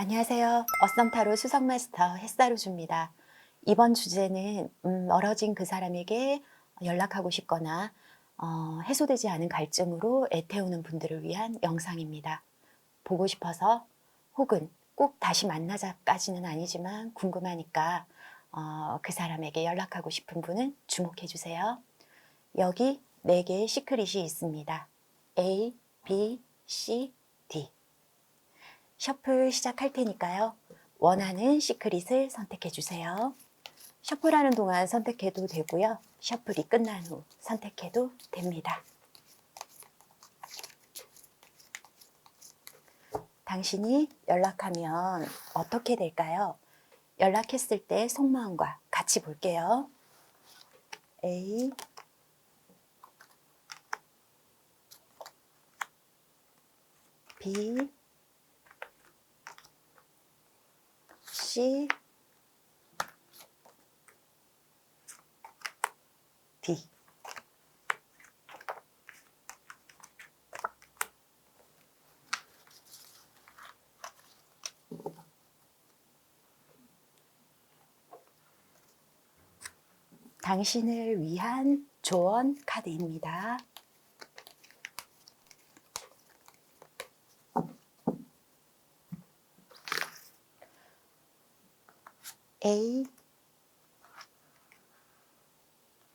안녕하세요. 어썸타로 수석마스터 햇사루주입니다. 이번 주제는 멀어진 그 사람에게 연락하고 싶거나 해소되지 않은 갈증으로 애태우는 분들을 위한 영상입니다. 보고 싶어서 혹은 꼭 다시 만나자까지는 아니지만 궁금하니까 그 사람에게 연락하고 싶은 분은 주목해 주세요. 여기 4개의 시크릿이 있습니다. A, B, C, D. 셔플 시작할 테니까요. 원하는 시크릿을 선택해 주세요. 셔플하는 동안 선택해도 되고요. 셔플이 끝난 후 선택해도 됩니다. 당신이 연락하면 어떻게 될까요? 연락했을 때 속마음과 같이 볼게요. A, B, C, D. 당신을 위한 조언 카드입니다. A,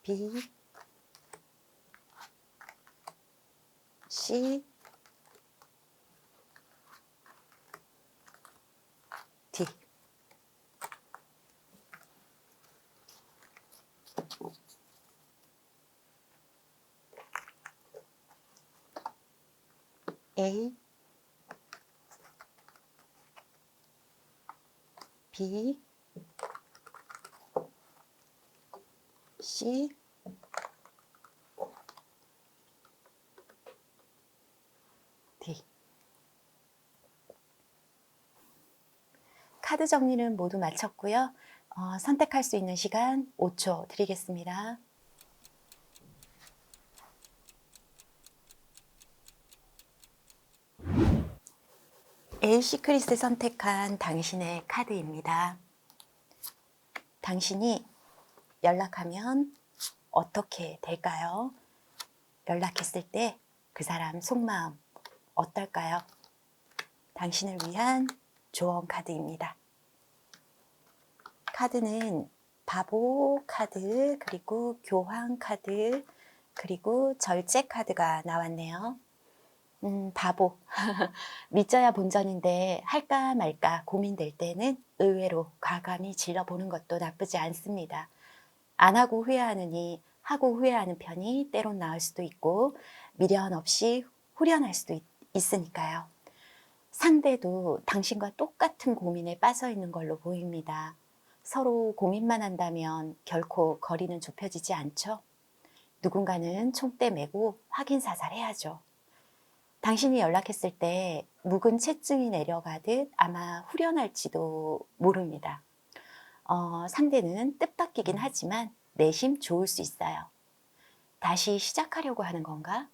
B, C, D. A, B, C, D. 카드 정리는 모두 마쳤고요. 선택할 수 있는 시간 5초 드리겠습니다. A 시크릿을 선택한 당신의 카드입니다. 당신이 연락하면 어떻게 될까요? 연락했을 때 그 사람 속마음 어떨까요? 당신을 위한 조언 카드입니다. 카드는 바보 카드, 그리고 교황 카드, 그리고 절제 카드가 나왔네요. 바보. 믿져야 본전인데 할까 말까 고민될 때는 의외로 과감히 질러보는 것도 나쁘지 않습니다. 안 하고 후회하느니 하고 후회하는 편이 때론 나을 수도 있고 미련 없이 후련할 수도 있으니까요. 상대도 당신과 똑같은 고민에 빠져 있는 걸로 보입니다. 서로 고민만 한다면 결코 거리는 좁혀지지 않죠. 누군가는 총대 메고 확인사살해야죠. 당신이 연락했을 때 묵은 채증이 내려가듯 아마 후련할지도 모릅니다. 상대는 뜻밖이긴 하지만 내심 좋을 수 있어요. 다시 시작하려고 하는 건가?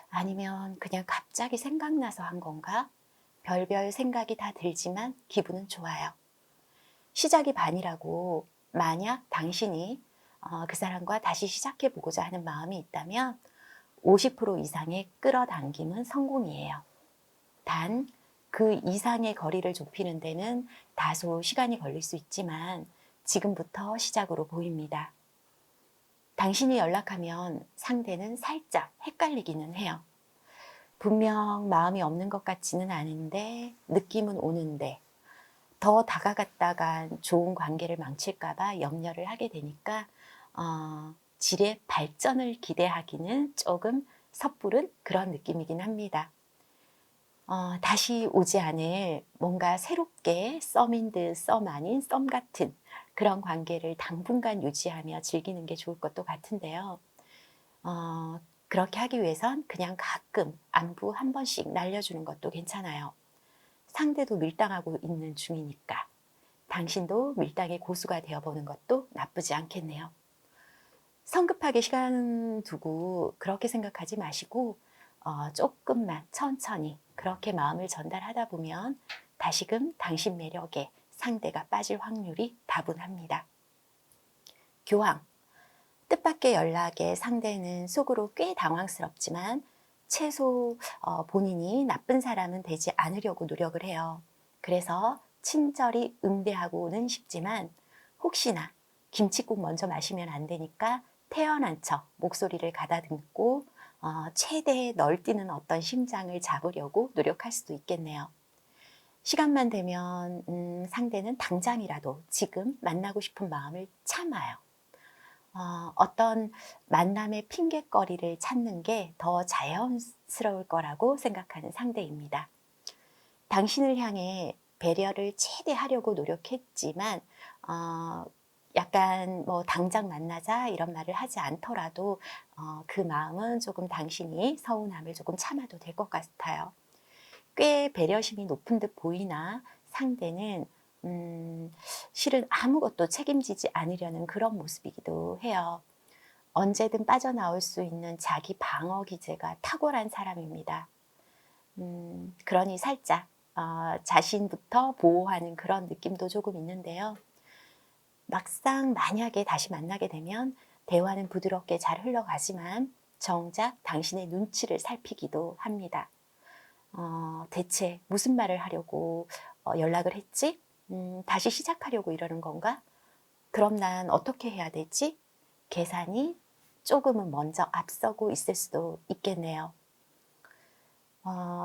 아니면 그냥 갑자기 생각나서 한 건가? 별별 생각이 다 들지만 기분은 좋아요. 시작이 반이라고 만약 당신이 그 사람과 다시 시작해보고자 하는 마음이 있다면 50% 이상의 끌어당김은 성공이에요. 단 그 이상의 거리를 좁히는 데는 다소 시간이 걸릴 수 있지만 지금부터 시작으로 보입니다. 당신이 연락하면 상대는 살짝 헷갈리기는 해요. 분명 마음이 없는 것 같지는 않은데 느낌은 오는데 더 다가갔다간 좋은 관계를 망칠까봐 염려를 하게 되니까 질의 발전을 기대하기는 조금 섣부른 그런 느낌이긴 합니다. 다시 오지 않을 뭔가 새롭게 썸인 듯 썸 아닌 썸 같은 그런 관계를 당분간 유지하며 즐기는 게 좋을 것도 같은데요. 그렇게 하기 위해선 그냥 가끔 안부 한 번씩 날려주는 것도 괜찮아요. 상대도 밀당하고 있는 중이니까 당신도 밀당의 고수가 되어보는 것도 나쁘지 않겠네요. 성급하게 시간 두고 그렇게 생각하지 마시고 조금만 천천히 그렇게 마음을 전달하다 보면 다시금 당신 매력에 상대가 빠질 확률이 다분합니다. 교황, 뜻밖의 연락에 상대는 속으로 꽤 당황스럽지만 최소 본인이 나쁜 사람은 되지 않으려고 노력을 해요. 그래서 친절히 응대하고는 싶지만 혹시나 김칫국 먼저 마시면 안 되니까 태연한 척 목소리를 가다듬고 최대 널뛰는 어떤 심장을 잡으려고 노력할 수도 있겠네요. 시간만 되면 상대는 당장이라도 지금 만나고 싶은 마음을 참아요. 어떤 만남의 핑곗거리를 찾는 게 더 자연스러울 거라고 생각하는 상대입니다. 당신을 향해 배려를 최대하려고 노력했지만 약간 뭐 당장 만나자 이런 말을 하지 않더라도 그 마음은 조금 당신이 서운함을 조금 참아도 될 것 같아요. 꽤 배려심이 높은 듯 보이나 상대는 실은 아무것도 책임지지 않으려는 그런 모습이기도 해요. 언제든 빠져나올 수 있는 자기 방어 기제가 탁월한 사람입니다. 그러니 살짝 자신부터 보호하는 그런 느낌도 조금 있는데요. 막상 만약에 다시 만나게 되면 대화는 부드럽게 잘 흘러가지만 정작 당신의 눈치를 살피기도 합니다. 대체 무슨 말을 하려고 연락을 했지? 다시 시작하려고 이러는 건가? 그럼 난 어떻게 해야 되지? 계산이 조금은 먼저 앞서고 있을 수도 있겠네요.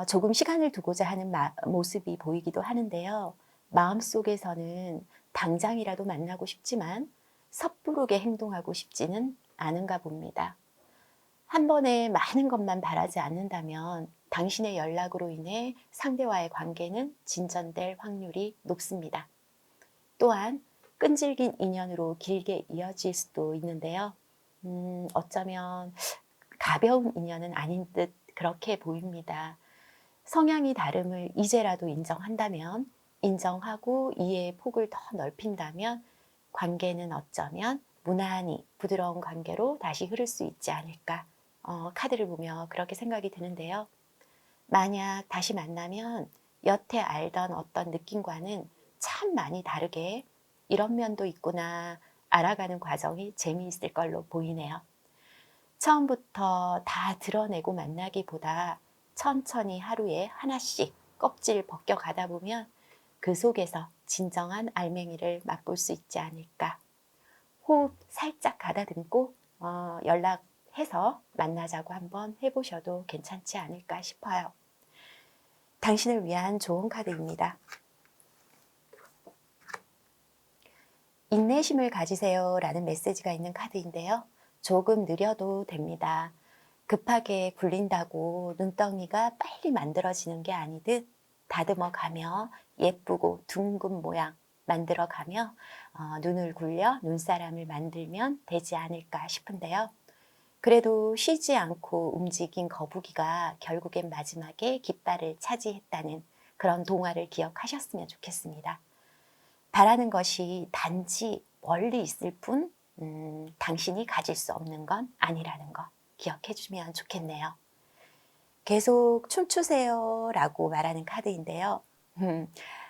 조금 시간을 두고자 하는 모습이 보이기도 하는데요. 마음속에서는 당장이라도 만나고 싶지만 섣부르게 행동하고 싶지는 않은가 봅니다. 한 번에 많은 것만 바라지 않는다면 당신의 연락으로 인해 상대와의 관계는 진전될 확률이 높습니다. 또한 끈질긴 인연으로 길게 이어질 수도 있는데요. 어쩌면 가벼운 인연은 아닌 듯 그렇게 보입니다. 성향이 다름을 이제라도 인정한다면, 인정하고 이해의 폭을 더 넓힌다면 관계는 어쩌면 무난히 부드러운 관계로 다시 흐를 수 있지 않을까. 카드를 보며 그렇게 생각이 드는데요. 만약 다시 만나면 여태 알던 어떤 느낌과는 참 많이 다르게 이런 면도 있구나 알아가는 과정이 재미있을 걸로 보이네요. 처음부터 다 드러내고 만나기보다 천천히 하루에 하나씩 껍질 벗겨가다 보면 그 속에서 진정한 알맹이를 맛볼 수 있지 않을까. 호흡 살짝 가다듬고 연락해서 만나자고 한번 해보셔도 괜찮지 않을까 싶어요. 당신을 위한 좋은 카드입니다. 인내심을 가지세요 라는 메시지가 있는 카드인데요. 조금 느려도 됩니다. 급하게 굴린다고 눈덩이가 빨리 만들어지는 게 아니듯 다듬어가며 예쁘고 둥근 모양 만들어가며 눈을 굴려 눈사람을 만들면 되지 않을까 싶은데요. 그래도 쉬지 않고 움직인 거북이가 결국엔 마지막에 깃발을 차지했다는 그런 동화를 기억하셨으면 좋겠습니다. 바라는 것이 단지 멀리 있을 뿐 당신이 가질 수 없는 건 아니라는 거 기억해 주면 좋겠네요. 계속 춤추세요 라고 말하는 카드인데요.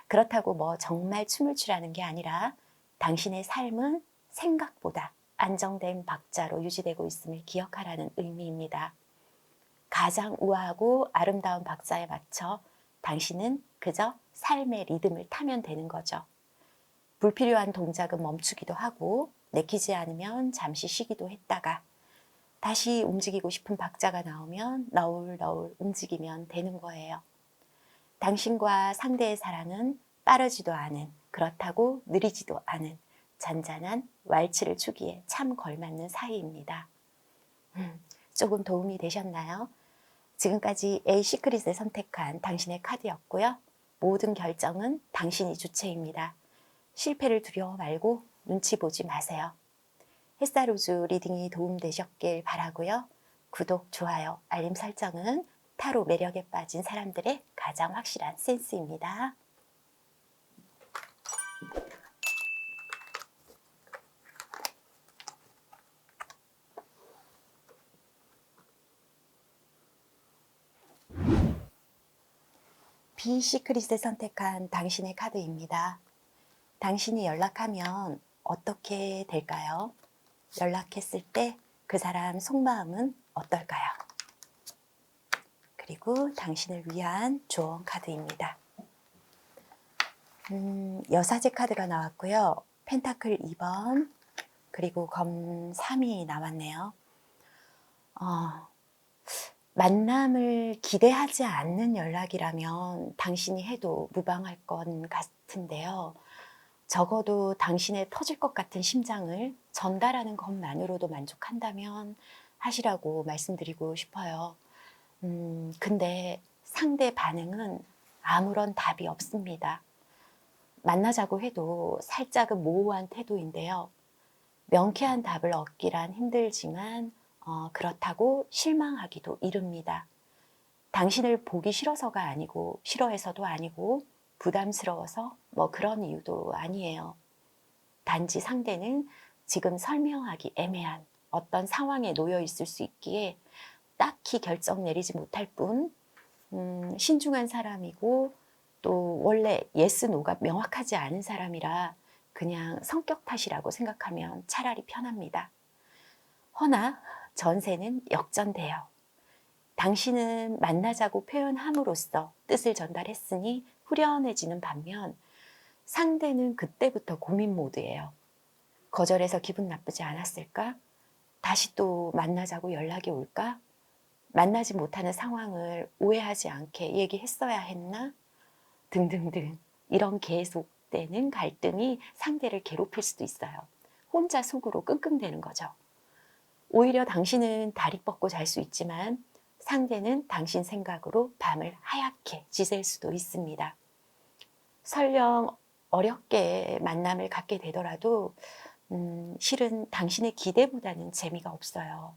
그렇다고 뭐 정말 춤을 추라는 게 아니라 당신의 삶은 생각보다 안정된 박자로 유지되고 있음을 기억하라는 의미입니다. 가장 우아하고 아름다운 박자에 맞춰 당신은 그저 삶의 리듬을 타면 되는 거죠. 불필요한 동작은 멈추기도 하고 내키지 않으면 잠시 쉬기도 했다가 다시 움직이고 싶은 박자가 나오면 너울너울 움직이면 되는 거예요. 당신과 상대의 사랑은 빠르지도 않은, 그렇다고 느리지도 않은 잔잔한 왈츠를 추기에 참 걸맞는 사이입니다. 조금 도움이 되셨나요? 지금까지 A 시크릿을 선택한 당신의 카드였고요. 모든 결정은 당신이 주체입니다. 실패를 두려워 말고 눈치 보지 마세요. 햇살 우주 리딩이 도움되셨길 바라고요. 구독, 좋아요, 알림 설정은 타로 매력에 빠진 사람들의 가장 확실한 센스입니다. 비시크릿을 선택한 당신의 카드입니다. 당신이 연락하면 어떻게 될까요? 연락했을 때 그 사람 속마음은 어떨까요? 그리고 당신을 위한 조언 카드입니다. 여사제 카드가 나왔고요. 펜타클 2번 그리고 검 3이 나왔네요. 만남을 기대하지 않는 연락이라면 당신이 해도 무방할 것 같은데요. 적어도 당신의 터질 것 같은 심장을 전달하는 것만으로도 만족한다면 하시라고 말씀드리고 싶어요. 근데 상대 반응은 아무런 답이 없습니다. 만나자고 해도 살짝은 모호한 태도인데요. 명쾌한 답을 얻기란 힘들지만 그렇다고 실망하기도 이릅니다. 당신을 보기 싫어서가 아니고 싫어해서도 아니고 부담스러워서 뭐 그런 이유도 아니에요. 단지 상대는 지금 설명하기 애매한 어떤 상황에 놓여 있을 수 있기에 딱히 결정 내리지 못할 뿐 신중한 사람이고 또 원래 예스 노가 명확하지 않은 사람이라 그냥 성격 탓이라고 생각하면 차라리 편합니다. 허나 전세는 역전돼요. 당신은 만나자고 표현함으로써 뜻을 전달했으니 후련해지는 반면 상대는 그때부터 고민 모드예요. 거절해서 기분 나쁘지 않았을까? 다시 또 만나자고 연락이 올까? 만나지 못하는 상황을 오해하지 않게 얘기했어야 했나? 등등등 이런 계속되는 갈등이 상대를 괴롭힐 수도 있어요. 혼자 속으로 끙끙대는 거죠. 오히려 당신은 다리 뻗고 잘 수 있지만 상대는 당신 생각으로 밤을 하얗게 지샐 수도 있습니다. 설령 어렵게 만남을 갖게 되더라도 실은 당신의 기대보다는 재미가 없어요.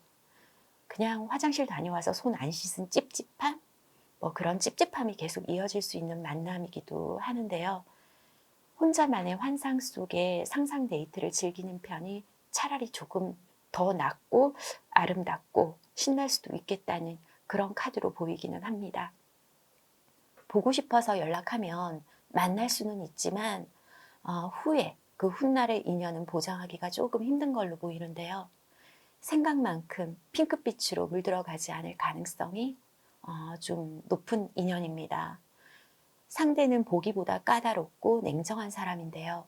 그냥 화장실 다녀와서 손 안 씻은 찝찝함? 뭐 그런 찝찝함이 계속 이어질 수 있는 만남이기도 하는데요. 혼자만의 환상 속에 상상 데이트를 즐기는 편이 차라리 조금 더 낫고 아름답고 신날 수도 있겠다는 그런 카드로 보이기는 합니다. 보고 싶어서 연락하면 만날 수는 있지만 후에 그 훗날의 인연은 보장하기가 조금 힘든 걸로 보이는데요. 생각만큼 핑크빛으로 물들어가지 않을 가능성이 좀 높은 인연입니다. 상대는 보기보다 까다롭고 냉정한 사람인데요.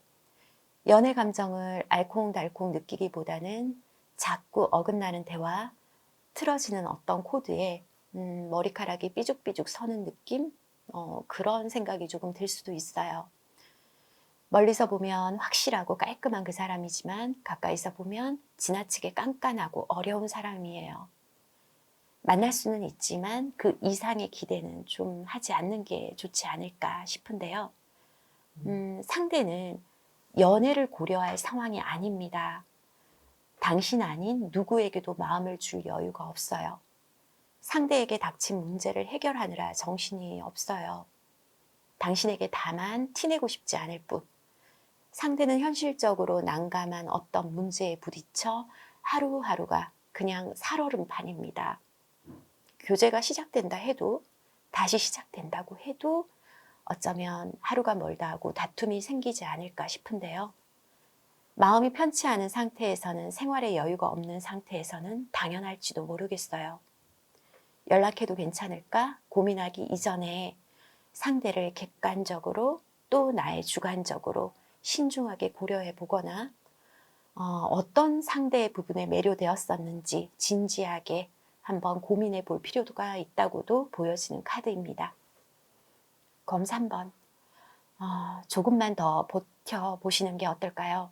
연애 감정을 알콩달콩 느끼기보다는 자꾸 어긋나는 대화, 틀어지는 어떤 코드에 머리카락이 삐죽삐죽 서는 느낌? 그런 생각이 조금 들 수도 있어요. 멀리서 보면 확실하고 깔끔한 그 사람이지만 가까이서 보면 지나치게 깐깐하고 어려운 사람이에요. 만날 수는 있지만 그 이상의 기대는 좀 하지 않는 게 좋지 않을까 싶은데요. 상대는 연애를 고려할 상황이 아닙니다. 당신 아닌 누구에게도 마음을 줄 여유가 없어요. 상대에게 닥친 문제를 해결하느라 정신이 없어요. 당신에게 다만 티내고 싶지 않을 뿐. 상대는 현실적으로 난감한 어떤 문제에 부딪혀 하루하루가 그냥 살얼음판입니다. 교제가 시작된다 해도 다시 시작된다고 해도 어쩌면 하루가 멀다 하고 다툼이 생기지 않을까 싶은데요. 마음이 편치 않은 상태에서는 생활에 여유가 없는 상태에서는 당연할지도 모르겠어요. 연락해도 괜찮을까 고민하기 이전에 상대를 객관적으로 또 나의 주관적으로 신중하게 고려해 보거나 어떤 상대의 부분에 매료되었었는지 진지하게 한번 고민해 볼 필요가 있다고도 보여지는 카드입니다. 검 3번. 조금만 더 버텨보시는 게 어떨까요?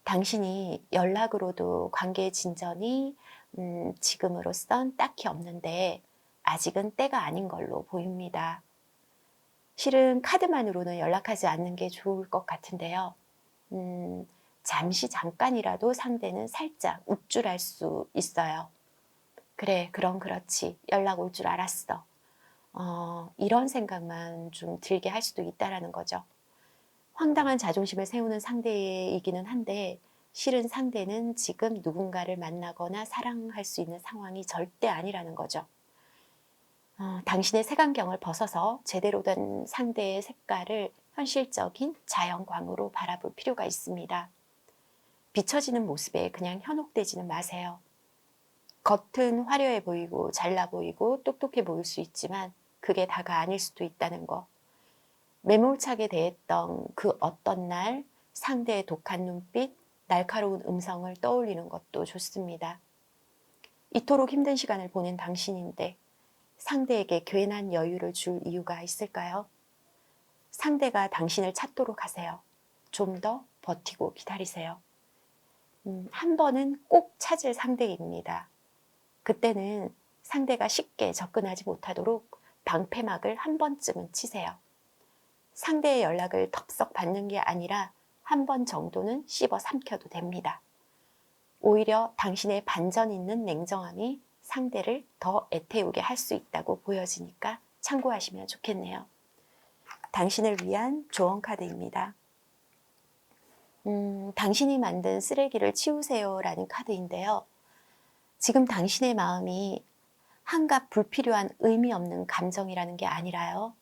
당신이 연락으로도 관계 진전이 지금으로선 딱히 없는데 아직은 때가 아닌 걸로 보입니다. 실은 카드만으로는 연락하지 않는 게 좋을 것 같은데요. 잠시 잠깐이라도 상대는 살짝 우쭐할 수 있어요. 그래, 그럼 그렇지. 연락 올 줄 알았어. 이런 생각만 좀 들게 할 수도 있다라는 거죠. 황당한 자존심을 세우는 상대이기는 한데 실은 상대는 지금 누군가를 만나거나 사랑할 수 있는 상황이 절대 아니라는 거죠. 당신의 색안경을 벗어서 제대로 된 상대의 색깔을 현실적인 자연광으로 바라볼 필요가 있습니다. 비춰지는 모습에 그냥 현혹되지는 마세요. 겉은 화려해 보이고 잘나 보이고 똑똑해 보일 수 있지만 그게 다가 아닐 수도 있다는 거. 매몰차게 대했던 그 어떤 날 상대의 독한 눈빛, 날카로운 음성을 떠올리는 것도 좋습니다. 이토록 힘든 시간을 보낸 당신인데 상대에게 괜한 여유를 줄 이유가 있을까요? 상대가 당신을 찾도록 하세요. 좀 더 버티고 기다리세요. 한 번은 꼭 찾을 상대입니다. 그때는 상대가 쉽게 접근하지 못하도록 방패막을 한 번쯤은 치세요. 상대의 연락을 덥석 받는 게 아니라 한 번 정도는 씹어 삼켜도 됩니다. 오히려 당신의 반전 있는 냉정함이 상대를 더 애태우게 할 수 있다고 보여지니까 참고하시면 좋겠네요. 당신을 위한 조언 카드입니다. 당신이 만든 쓰레기를 치우세요 라는 카드인데요. 지금 당신의 마음이 한갓 불필요한 의미 없는 감정이라는 게 아니라요.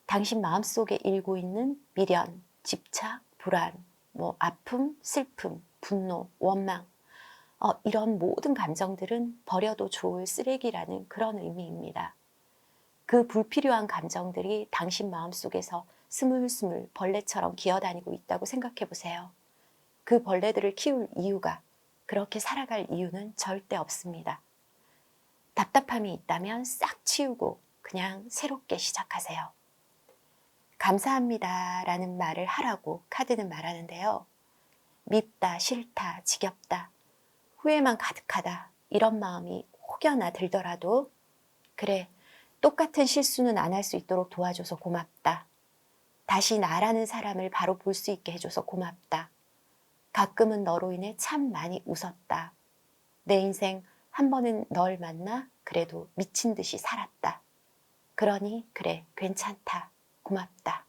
당신 마음속에 일고 있는 미련, 집착, 불안, 아픔, 슬픔, 분노, 원망 이런 모든 감정들은 버려도 좋을 쓰레기라는 그런 의미입니다. 그 불필요한 감정들이 당신 마음속에서 스물스물 벌레처럼 기어다니고 있다고 생각해 보세요. 그 벌레들을 키울 이유가, 그렇게 살아갈 이유는 절대 없습니다. 답답함이 있다면 싹 치우고 그냥 새롭게 시작하세요. 감사합니다 라는 말을 하라고 카드는 말하는데요. 밉다, 싫다, 지겹다, 후회만 가득하다 이런 마음이 혹여나 들더라도 그래, 똑같은 실수는 안 할 수 있도록 도와줘서 고맙다. 다시 나라는 사람을 바로 볼 수 있게 해줘서 고맙다. 가끔은 너로 인해 참 많이 웃었다. 내 인생 한 번은 널 만나 그래도 미친 듯이 살았다. 그러니 그래, 괜찮다. 고맙다.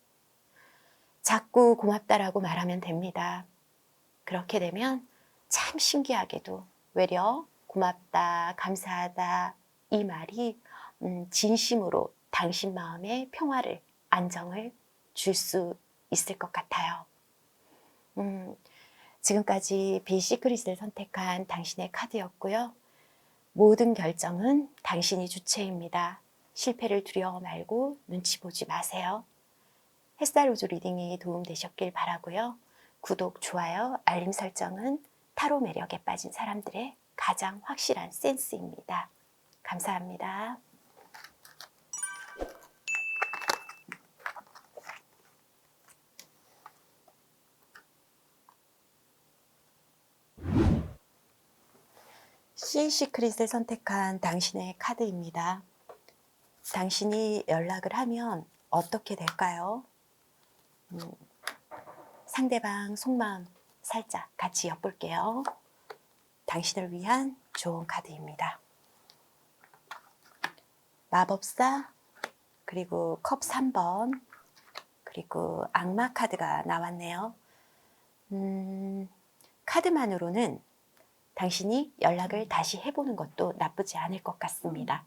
자꾸 고맙다라고 말하면 됩니다. 그렇게 되면 참 신기하게도 외려 고맙다, 감사하다 이 말이 진심으로 당신 마음에 평화를, 안정을 줄 수 있을 것 같아요. 지금까지 비시크릿을 선택한 당신의 카드였고요. 모든 결정은 당신이 주체입니다. 실패를 두려워 말고 눈치 보지 마세요. 햇살 우주 리딩이 도움되셨길 바라고요. 구독, 좋아요, 알림 설정은 타로 매력에 빠진 사람들의 가장 확실한 센스입니다. 감사합니다. 시크릿을 선택한 당신의 카드입니다. 당신이 연락을 하면 어떻게 될까요? 상대방 속마음 살짝 같이 엿볼게요. 당신을 위한 좋은 카드입니다. 마법사, 그리고 컵 3번, 그리고 악마 카드가 나왔네요. 카드만으로는 당신이 연락을 다시 해보는 것도 나쁘지 않을 것 같습니다.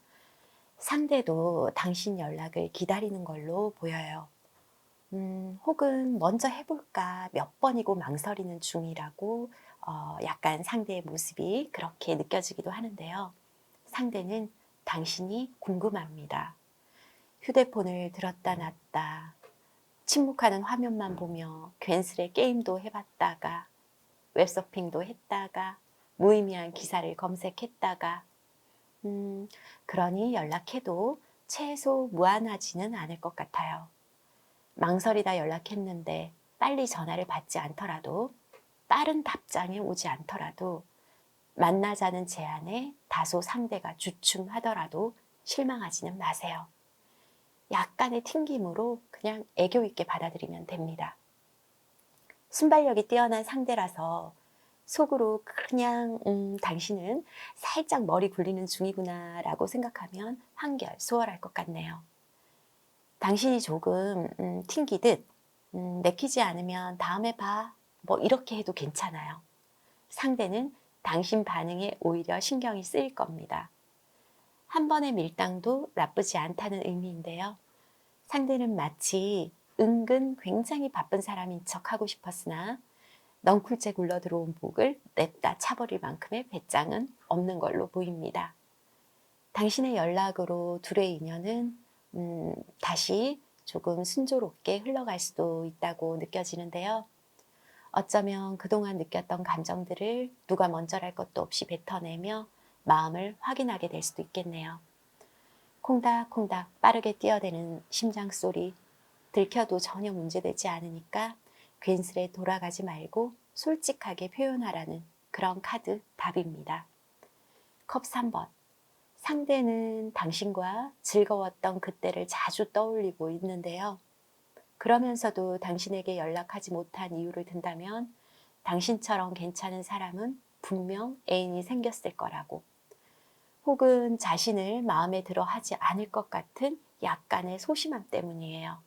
상대도 당신 연락을 기다리는 걸로 보여요. 혹은 먼저 해볼까 몇 번이고 망설이는 중이라고 약간 상대의 모습이 그렇게 느껴지기도 하는데요. 상대는 당신이 궁금합니다. 휴대폰을 들었다 놨다, 침묵하는 화면만 보며 괜스레 게임도 해봤다가 웹서핑도 했다가 무의미한 기사를 검색했다가 그러니 연락해도 최소 무안하지는 않을 것 같아요. 망설이다 연락했는데 빨리 전화를 받지 않더라도, 빠른 답장이 오지 않더라도, 만나자는 제안에 다소 상대가 주춤하더라도 실망하지는 마세요. 약간의 튕김으로 그냥 애교 있게 받아들이면 됩니다. 순발력이 뛰어난 상대라서 속으로 그냥 당신은 살짝 머리 굴리는 중이구나 라고 생각하면 한결 수월할 것 같네요. 당신이 조금 튕기듯 내키지 않으면 다음에 봐 이렇게 해도 괜찮아요. 상대는 당신 반응에 오히려 신경이 쓰일 겁니다. 한 번의 밀당도 나쁘지 않다는 의미인데요. 상대는 마치 은근 굉장히 바쁜 사람인 척하고 싶었으나 넝쿨째 굴러들어온 목을 냅다 차버릴 만큼의 배짱은 없는 걸로 보입니다. 당신의 연락으로 둘의 인연은 다시 조금 순조롭게 흘러갈 수도 있다고 느껴지는데요. 어쩌면 그동안 느꼈던 감정들을 누가 먼저랄 것도 없이 뱉어내며 마음을 확인하게 될 수도 있겠네요. 콩닥콩닥 빠르게 뛰어대는 심장소리 들켜도 전혀 문제되지 않으니까 괜스레 돌아가지 말고 솔직하게 표현하라는 그런 카드 답입니다. 컵 3번. 상대는 당신과 즐거웠던 그때를 자주 떠올리고 있는데요. 그러면서도 당신에게 연락하지 못한 이유를 든다면 당신처럼 괜찮은 사람은 분명 애인이 생겼을 거라고, 혹은 자신을 마음에 들어 하지 않을 것 같은 약간의 소심함 때문이에요.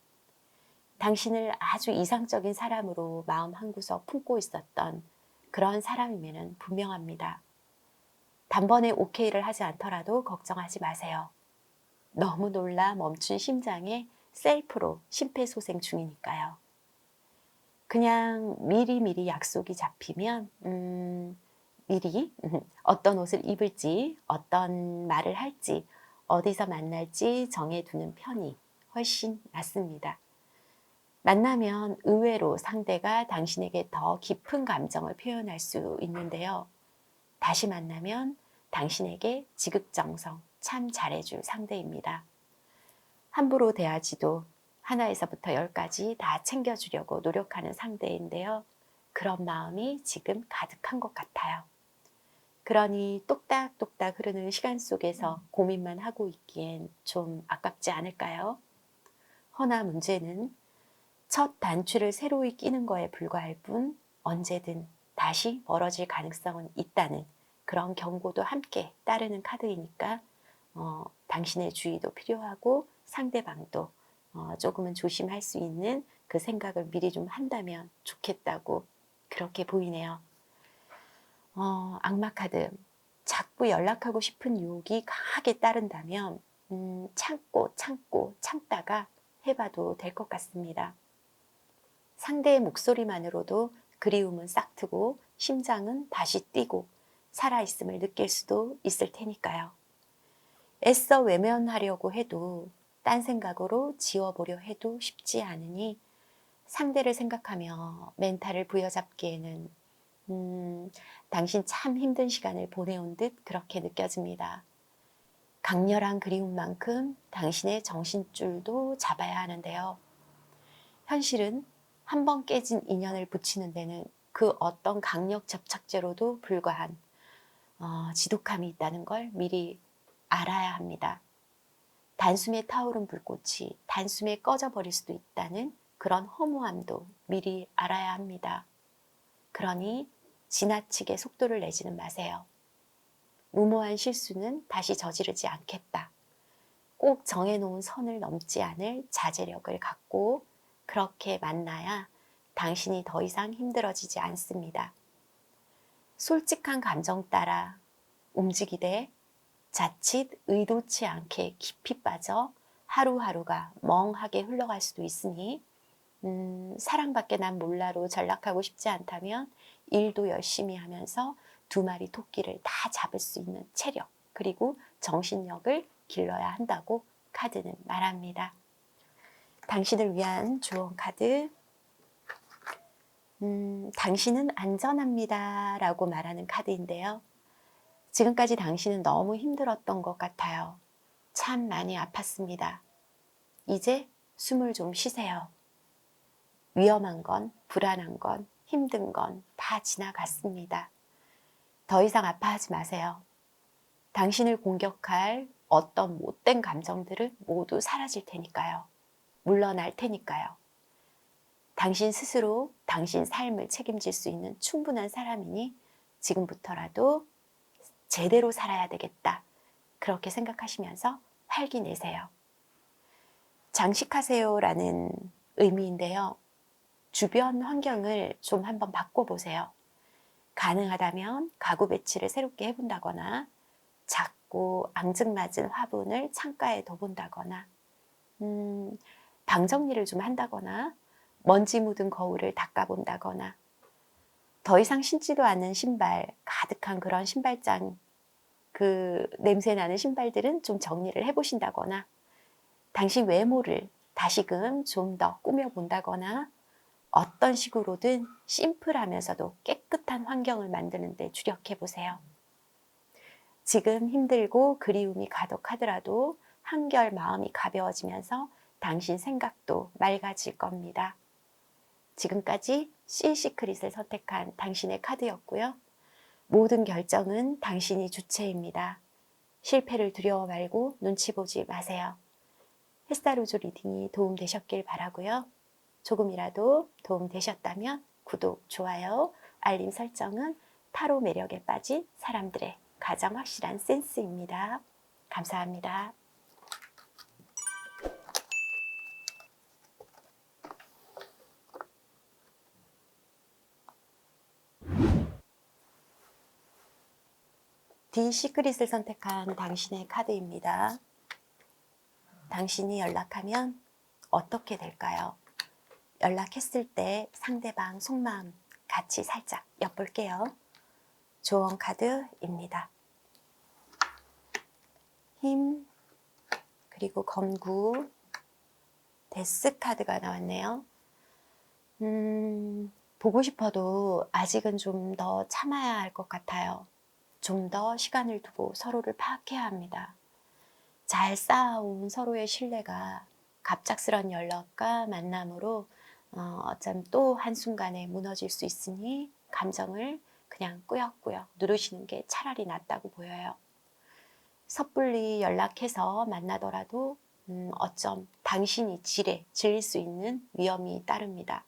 당신을 아주 이상적인 사람으로 마음 한구석 품고 있었던 그런 사람이면 분명합니다. 단번에 오케이를 하지 않더라도 걱정하지 마세요. 너무 놀라 멈춘 심장에 셀프로 심폐소생 중이니까요. 그냥 미리미리 약속이 잡히면 미리 어떤 옷을 입을지, 어떤 말을 할지, 어디서 만날지 정해두는 편이 훨씬 낫습니다. 만나면 의외로 상대가 당신에게 더 깊은 감정을 표현할 수 있는데요. 다시 만나면 당신에게 지극정성 참 잘해줄 상대입니다. 함부로 대하지도 하나에서부터 10까지 다 챙겨주려고 노력하는 상대인데요. 그런 마음이 지금 가득한 것 같아요. 그러니 똑딱똑딱 흐르는 시간 속에서 고민만 하고 있기엔 좀 아깝지 않을까요? 허나 문제는 첫 단추를 새로이 끼는 거에 불과할 뿐 언제든 다시 멀어질 가능성은 있다는 그런 경고도 함께 따르는 카드이니까 당신의 주의도 필요하고 상대방도 조금은 조심할 수 있는 그 생각을 미리 좀 한다면 좋겠다고 그렇게 보이네요. 악마 카드. 자꾸 연락하고 싶은 유혹이 강하게 따른다면 참다가 해봐도 될 것 같습니다. 상대의 목소리만으로도 그리움은 싹트고 심장은 다시 뛰고 살아있음을 느낄 수도 있을 테니까요. 애써 외면하려고 해도 딴 생각으로 지워보려 해도 쉽지 않으니 상대를 생각하며 멘탈을 부여잡기에는 당신 참 힘든 시간을 보내온 듯 그렇게 느껴집니다. 강렬한 그리움만큼 당신의 정신줄도 잡아야 하는데요. 현실은 한 번 깨진 인연을 붙이는 데는 그 어떤 강력 접착제로도 불과한 지독함이 있다는 걸 미리 알아야 합니다. 단숨에 타오른 불꽃이 단숨에 꺼져버릴 수도 있다는 그런 허무함도 미리 알아야 합니다. 그러니 지나치게 속도를 내지는 마세요. 무모한 실수는 다시 저지르지 않겠다. 꼭 정해놓은 선을 넘지 않을 자제력을 갖고 그렇게 만나야 당신이 더 이상 힘들어지지 않습니다. 솔직한 감정 따라 움직이되 자칫 의도치 않게 깊이 빠져 하루하루가 멍하게 흘러갈 수도 있으니 사랑밖에 난 몰라로 전락하고 싶지 않다면 일도 열심히 하면서 두 마리 토끼를 다 잡을 수 있는 체력 그리고 정신력을 길러야 한다고 카드는 말합니다. 당신을 위한 조언 카드. 당신은 안전합니다 라고 말하는 카드인데요. 지금까지 당신은 너무 힘들었던 것 같아요. 참 많이 아팠습니다. 이제 숨을 좀 쉬세요. 위험한 건, 불안한 건, 힘든 건 다 지나갔습니다. 더 이상 아파하지 마세요. 당신을 공격할 어떤 못된 감정들은 모두 사라질 테니까요. 물러날 테니까요. 당신 스스로 당신 삶을 책임질 수 있는 충분한 사람이니 지금부터라도 제대로 살아야 되겠다. 그렇게 생각하시면서 활기 내세요. 장식하세요라는 의미인데요. 주변 환경을 좀 한번 바꿔보세요. 가능하다면 가구 배치를 새롭게 해본다거나 그리고 앙증맞은 화분을 창가에 둬본다거나 방 정리를 좀 한다거나 먼지 묻은 거울을 닦아본다거나 더 이상 신지도 않은 신발, 가득한 그런 신발장, 그 냄새나는 신발들은 좀 정리를 해보신다거나 당신 외모를 다시금 좀 더 꾸며본다거나 어떤 식으로든 심플하면서도 깨끗한 환경을 만드는 데 주력해보세요. 지금 힘들고 그리움이 가득하더라도 한결 마음이 가벼워지면서 당신 생각도 맑아질 겁니다. 지금까지 시크릿을 선택한 당신의 카드였고요. 모든 결정은 당신이 주체입니다. 실패를 두려워 말고 눈치 보지 마세요. 햇살우주 리딩이 도움되셨길 바라고요. 조금이라도 도움되셨다면 구독, 좋아요, 알림 설정은 타로 매력에 빠진 사람들의 가장 확실한 센스입니다. 감사합니다. 시크릿을 선택한 당신의 카드입니다. 당신이 연락하면 어떻게 될까요? 연락했을 때 상대방 속마음 같이 살짝 엿볼게요. 조언 카드입니다. 힘, 그리고 검구, 데스 카드가 나왔네요. 보고 싶어도 아직은 좀 더 참아야 할 것 같아요. 좀 더 시간을 두고 서로를 파악해야 합니다. 잘 쌓아온 서로의 신뢰가 갑작스런 연락과 만남으로 어쩜 또 한순간에 무너질 수 있으니 감정을 그냥 꾸역꾸역 누르시는 게 차라리 낫다고 보여요. 섣불리 연락해서 만나더라도 어쩜 당신이 질릴 수 있는 위험이 따릅니다.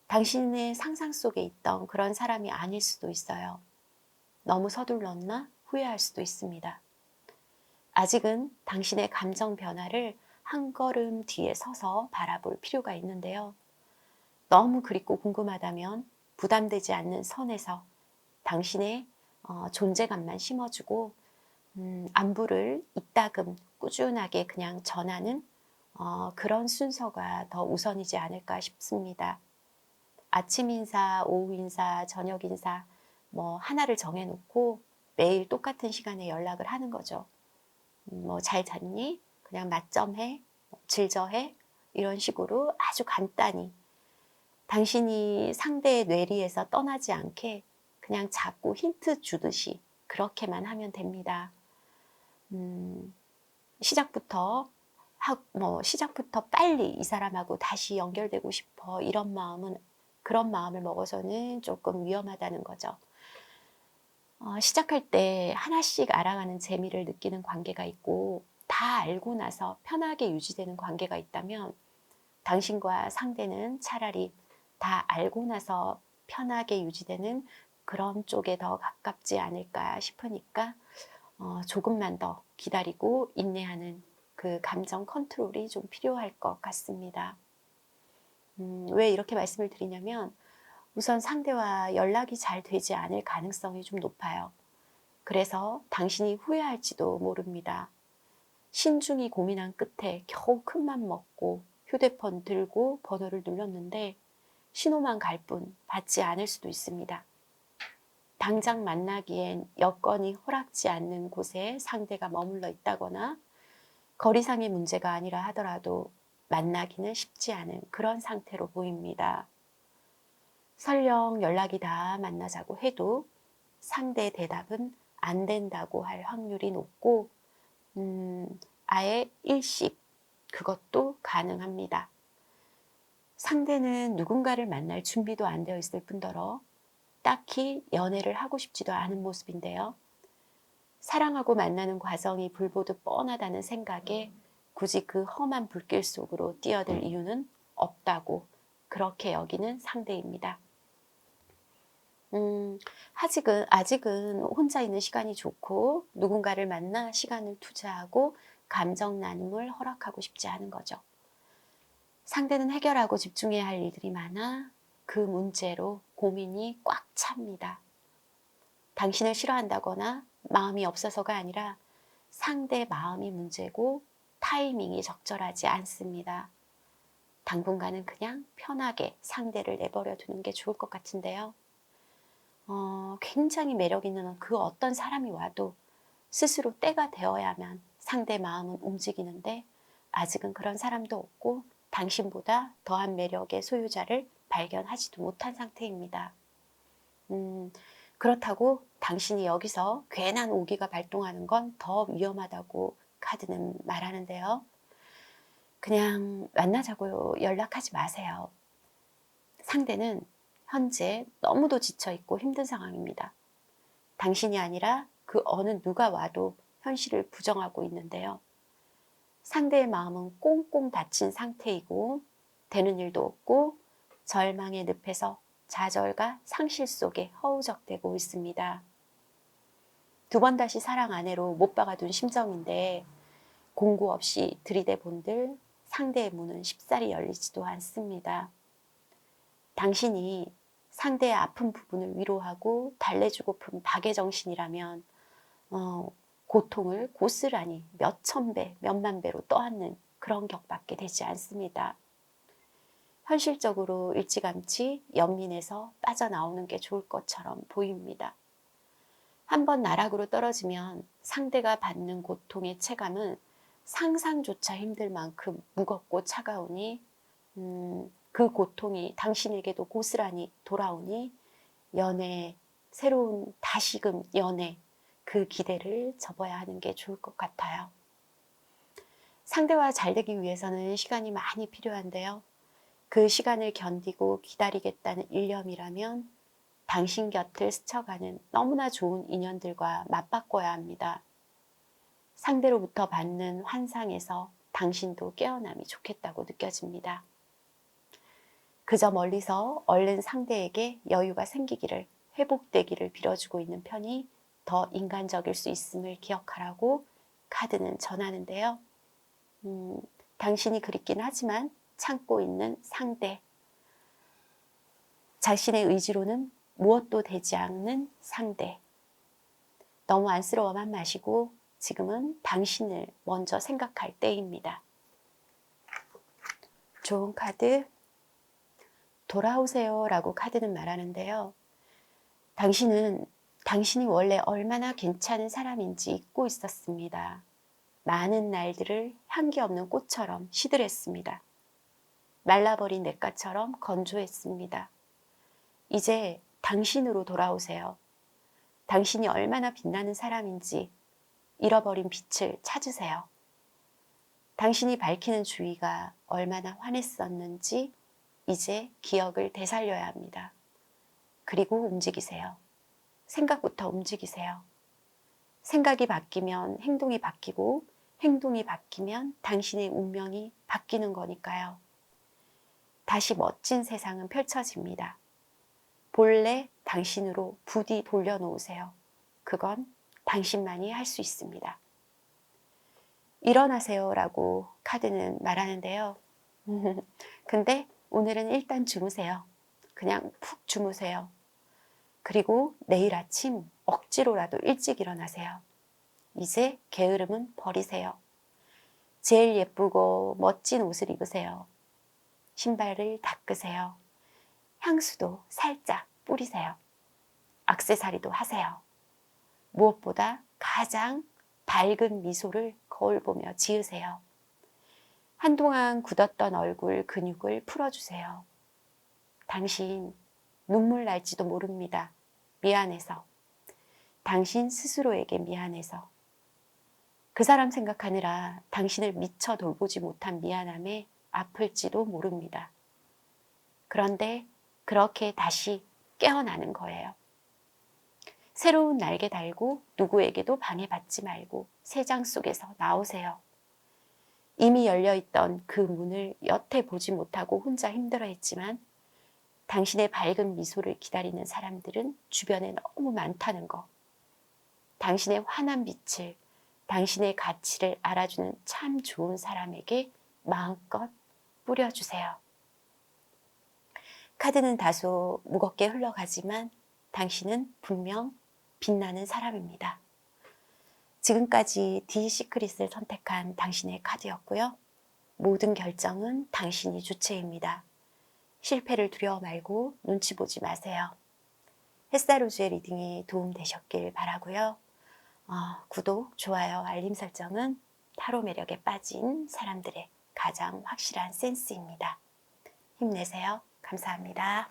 당신의 상상 속에 있던 그런 사람이 아닐 수도 있어요. 너무 서둘렀나 후회할 수도 있습니다. 아직은 당신의 감정 변화를 한 걸음 뒤에 서서 바라볼 필요가 있는데요. 너무 그립고 궁금하다면 부담되지 않는 선에서 당신의 존재감만 심어주고 안부를 이따금 꾸준하게 그냥 전하는 그런 순서가 더 우선이지 않을까 싶습니다. 아침 인사, 오후 인사, 저녁 인사 뭐 하나를 정해놓고 매일 똑같은 시간에 연락을 하는 거죠. 뭐 잘 잤니? 그냥 맞점해? 질저해? 이런 식으로 아주 간단히 당신이 상대의 뇌리에서 떠나지 않게 그냥 자꾸 힌트 주듯이 그렇게만 하면 됩니다. 시작부터 빨리 이 사람하고 다시 연결되고 싶어 이런 마음은 그런 마음을 먹어서는 조금 위험하다는 거죠. 시작할 때 하나씩 알아가는 재미를 느끼는 관계가 있고 다 알고 나서 편하게 유지되는 관계가 있다면 당신과 상대는 차라리 다 알고 나서 편하게 유지되는 그런 쪽에 더 가깝지 않을까 싶으니까 조금만 더 기다리고 인내하는 그 감정 컨트롤이 좀 필요할 것 같습니다. 왜 이렇게 말씀을 드리냐면 우선 상대와 연락이 잘 되지 않을 가능성이 좀 높아요. 그래서 당신이 후회할지도 모릅니다. 신중히 고민한 끝에 겨우 큰맘 먹고 휴대폰 들고 번호를 눌렀는데 신호만 갈 뿐 받지 않을 수도 있습니다. 당장 만나기엔 여건이 허락지 않는 곳에 상대가 머물러 있다거나 거리상의 문제가 아니라 하더라도 만나기는 쉽지 않은 그런 상태로 보입니다. 설령 연락이 다 만나자고 해도 상대 대답은 안 된다고 할 확률이 높고 아예 일식 그것도 가능합니다. 상대는 누군가를 만날 준비도 안 되어 있을 뿐더러 딱히 연애를 하고 싶지도 않은 모습인데요. 사랑하고 만나는 과정이 불보듯 뻔하다는 생각에 굳이 그 험한 불길 속으로 뛰어들 이유는 없다고 그렇게 여기는 상대입니다. 아직은 혼자 있는 시간이 좋고 누군가를 만나 시간을 투자하고 감정 나눔을 허락하고 싶지 않은 거죠. 상대는 해결하고 집중해야 할 일들이 많아 그 문제로 고민이 꽉 찹니다. 당신을 싫어한다거나 마음이 없어서가 아니라 상대 마음이 문제고 타이밍이 적절하지 않습니다. 당분간은 그냥 편하게 상대를 내버려 두는 게 좋을 것 같은데요. 굉장히 매력 있는 그 어떤 사람이 와도 스스로 때가 되어야만 상대 마음은 움직이는데 아직은 그런 사람도 없고 당신보다 더한 매력의 소유자를 발견하지도 못한 상태입니다. 그렇다고 당신이 여기서 괜한 오기가 발동하는 건 더 위험하다고 카드는 말하는데요. 그냥 만나자고 연락하지 마세요. 상대는 현재 너무도 지쳐있고 힘든 상황입니다. 당신이 아니라 그 어느 누가 와도 현실을 부정하고 있는데요. 상대의 마음은 꽁꽁 닫힌 상태이고 되는 일도 없고 절망의 늪에서 좌절과 상실 속에 허우적대고 있습니다. 두 번 다시 사랑 아내로 못 박아둔 심정인데 공고 없이 들이대 본들 상대의 문은 쉽사리 열리지도 않습니다. 당신이 상대의 아픈 부분을 위로하고 달래주고픈 박애정신이라면 고통을 고스란히 몇천 배, 몇만 배로 떠안는 그런 격밖에 되지 않습니다. 현실적으로 일찌감치 연민에서 빠져나오는 게 좋을 것처럼 보입니다. 한번 나락으로 떨어지면 상대가 받는 고통의 체감은 상상조차 힘들 만큼 무겁고 차가우니 그 고통이 당신에게도 고스란히 돌아오니 연애, 새로운 다시금 연애, 그 기대를 접어야 하는 게 좋을 것 같아요. 상대와 잘 되기 위해서는 시간이 많이 필요한데요. 그 시간을 견디고 기다리겠다는 일념이라면 당신 곁을 스쳐가는 너무나 좋은 인연들과 맞바꿔야 합니다. 상대로부터 받는 환상에서 당신도 깨어남이 좋겠다고 느껴집니다. 그저 멀리서 얼른 상대에게 여유가 생기기를, 회복되기를 빌어주고 있는 편이 더 인간적일 수 있음을 기억하라고 카드는 전하는데요. 당신이 그립긴 하지만 참고 있는 상대, 자신의 의지로는 무엇도 되지 않는 상대, 너무 안쓰러워만 마시고 지금은 당신을 먼저 생각할 때입니다. 좋은 카드, 돌아오세요 라고 카드는 말하는데요. 당신이 원래 얼마나 괜찮은 사람인지 잊고 있었습니다. 많은 날들을 향기 없는 꽃처럼 시들했습니다. 말라버린 냇가처럼 건조했습니다. 이제 당신으로 돌아오세요. 당신이 얼마나 빛나는 사람인지 잃어버린 빛을 찾으세요. 당신이 밝히는 주위가 얼마나 환했었는지 이제 기억을 되살려야 합니다. 그리고 움직이세요. 생각부터 움직이세요. 생각이 바뀌면 행동이 바뀌고 행동이 바뀌면 당신의 운명이 바뀌는 거니까요. 다시 멋진 세상은 펼쳐집니다. 본래 당신으로 부디 돌려놓으세요. 그건 당신만이 할 수 있습니다. 일어나세요 라고 카드는 말하는데요. 근데 오늘은 일단 주무세요. 그냥 푹 주무세요. 그리고 내일 아침 억지로라도 일찍 일어나세요. 이제 게으름은 버리세요. 제일 예쁘고 멋진 옷을 입으세요. 신발을 닦으세요. 향수도 살짝 뿌리세요. 액세서리도 하세요. 무엇보다 가장 밝은 미소를 거울 보며 지으세요. 한동안 굳었던 얼굴 근육을 풀어주세요. 당신 눈물 날지도 모릅니다. 미안해서. 당신 스스로에게 미안해서. 그 사람 생각하느라 당신을 미처 돌보지 못한 미안함에 아플지도 모릅니다. 그런데 그렇게 다시 깨어나는 거예요. 새로운 날개 달고 누구에게도 방해받지 말고 새장 속에서 나오세요. 이미 열려있던 그 문을 여태 보지 못하고 혼자 힘들어했지만 당신의 밝은 미소를 기다리는 사람들은 주변에 너무 많다는 거. 당신의 환한 빛을, 당신의 가치를 알아주는 참 좋은 사람에게 마음껏 뿌려주세요. 카드는 다소 무겁게 흘러가지만 당신은 분명 빛나는 사람입니다. 지금까지 디 시크릿을 선택한 당신의 카드였고요. 모든 결정은 당신이 주체입니다. 실패를 두려워 말고 눈치 보지 마세요. 햇살우주의 리딩이 도움되셨길 바라고요. 구독, 좋아요, 알림 설정은 타로 매력에 빠진 사람들의 가장 확실한 센스입니다. 힘내세요. 감사합니다.